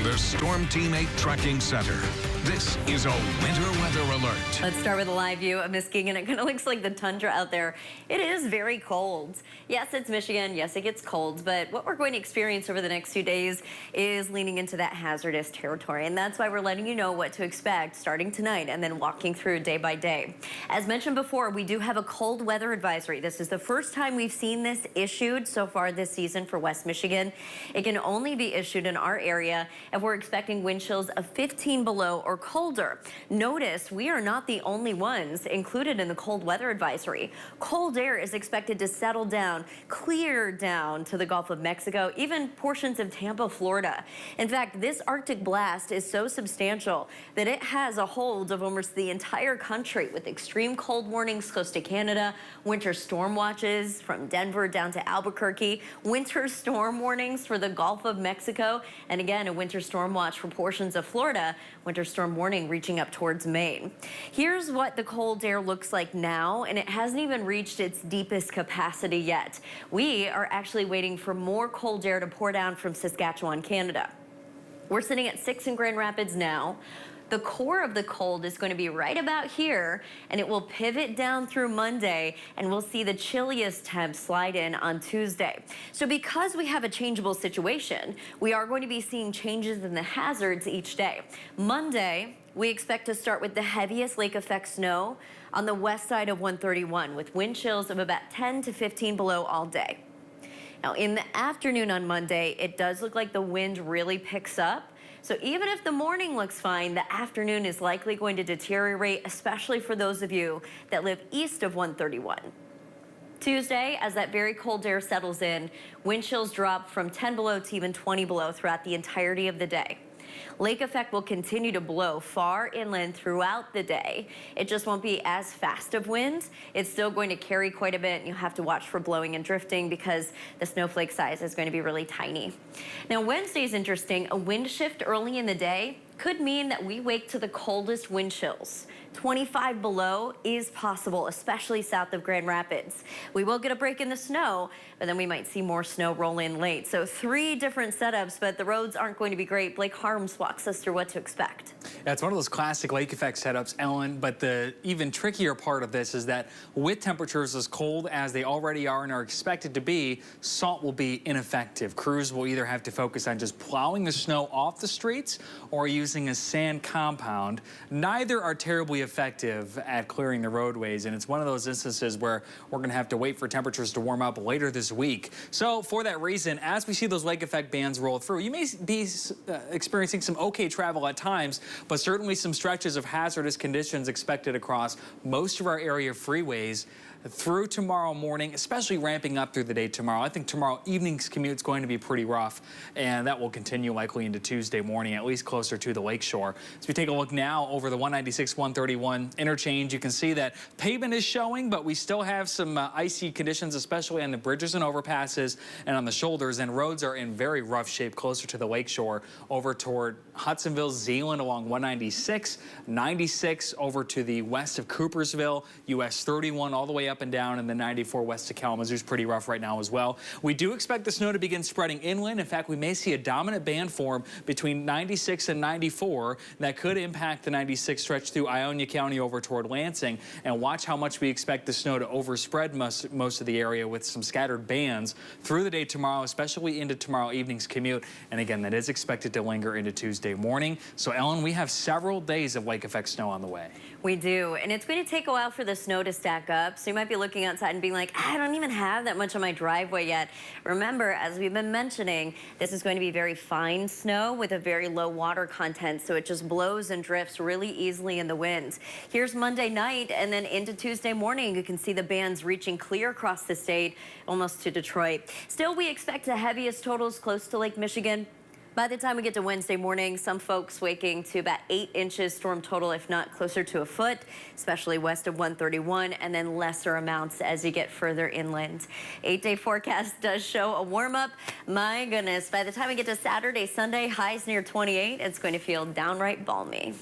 the Storm Team 8 Tracking Center. This is a winter weather alert. Let's start with a live view of Muskegon. It kind of looks like the tundra out there. It is very cold. Yes, it's Michigan. Yes, it gets cold. But what we're going to experience over the next few days is leaning into that hazardous territory. And that's why we're letting you know what to expect starting tonight and then walking through day by day. As mentioned before, we do have a cold weather advisory. This is the first time we've seen this issued so far this season for West Michigan. It can only be issued in our area if we're expecting wind chills of 15 below or colder. Notice we are not the only ones included in the cold weather advisory. Cold air is expected to settle down, clear down to the Gulf of Mexico, even portions of Tampa, Florida. In fact, this Arctic blast is so substantial that it has a hold of almost the entire country, with extreme cold warnings close to Canada, winter storm watches from Denver down to Albuquerque, winter storm warnings for the Gulf of Mexico, and again, a winter storm watch for portions of Florida, winter storm warning reaching up towards Maine. Here's what the cold air looks like now, and it hasn't even reached its deepest capacity yet. We are actually waiting for more cold air to pour down from Saskatchewan, Canada. We're sitting at 6 in Grand Rapids now. The core of the cold is going to be right about here, and it will pivot down through Monday, and we'll see the chilliest temps slide in on Tuesday. So because we have a changeable situation, we are going to be seeing changes in the hazards each day. Monday, we expect to start with the heaviest lake effect snow on the west side of 131, with wind chills of about 10 to 15 below all day. Now, in the afternoon on Monday, it does look like the wind really picks up. So even if the morning looks fine, the afternoon is likely going to deteriorate, especially for those of you that live east of 131. Tuesday, as that very cold air settles in, wind chills drop from 10 below to even 20 below throughout the entirety of the day. Lake effect will continue to blow far inland throughout the day. It just won't be as fast of wind. It's still going to carry quite a bit, and you'll have to watch for blowing and drifting because the snowflake size is going to be really tiny. Now, Wednesday is interesting. A wind shift early in the day could mean that we wake to the coldest wind chills. 25 below is possible, especially south of Grand Rapids. We will get a break in the snow, but then we might see more snow roll in late. So 3 different setups, but the roads aren't going to be great. Blake Harms walks us through what to expect. Yeah, it's one of those classic lake effect setups, Ellen, but the even trickier part of this is that with temperatures as cold as they already are and are expected to be, salt will be ineffective. Crews will either have to focus on just plowing the snow off the streets or using a sand compound. Neither are terribly effective at clearing the roadways, and it's one of those instances where we're going to have to wait for temperatures to warm up later this week. So for that reason, as we see those lake effect bands roll through, you may be experiencing some okay travel at times, but certainly some stretches of hazardous conditions expected across most of our area freeways through tomorrow morning, especially ramping up through the day tomorrow. I think tomorrow evening's commute is going to be pretty rough, and that will continue likely into Tuesday morning, at least closer to the lakeshore. As we take a look now over the 196-131 interchange, you can see that pavement is showing, but we still have some icy conditions, especially on the bridges and overpasses and on the shoulders, and roads are in very rough shape closer to the lakeshore over toward Hudsonville, Zeeland along 196, 96 over to the west of Coopersville, US 31 all the way up and down, and the 94 west of Kalamazoo is pretty rough right now as well. We do expect the snow to begin spreading inland. In fact, we may see a dominant band form between 96 and 94 that could impact the 96 stretch through Ionia County over toward Lansing. And watch how much we expect the snow to overspread most of the area with some scattered bands through the day tomorrow, especially into tomorrow evening's commute. And again, that is expected to linger into Tuesday morning. So Ellen, we have several days of lake effect snow on the way. We do, and it's going to take a while for the snow to stack up. So you might be looking outside and being like, I don't even have that much on my driveway yet. Remember, as we've been mentioning, this is going to be very fine snow with a very low water content, so it just blows and drifts really easily in the wind. Here's Monday night, and then into Tuesday morning, you can see the bands reaching clear across the state, almost to Detroit. Still, we expect the heaviest totals close to Lake Michigan. By the time we get to Wednesday morning, some folks waking to about 8 inches storm total, if not closer to a foot, especially west of 131, and then lesser amounts as you get further inland. 8-day forecast does show a warm up. My goodness, by the time we get to Saturday, Sunday, highs near 28, it's going to feel downright balmy.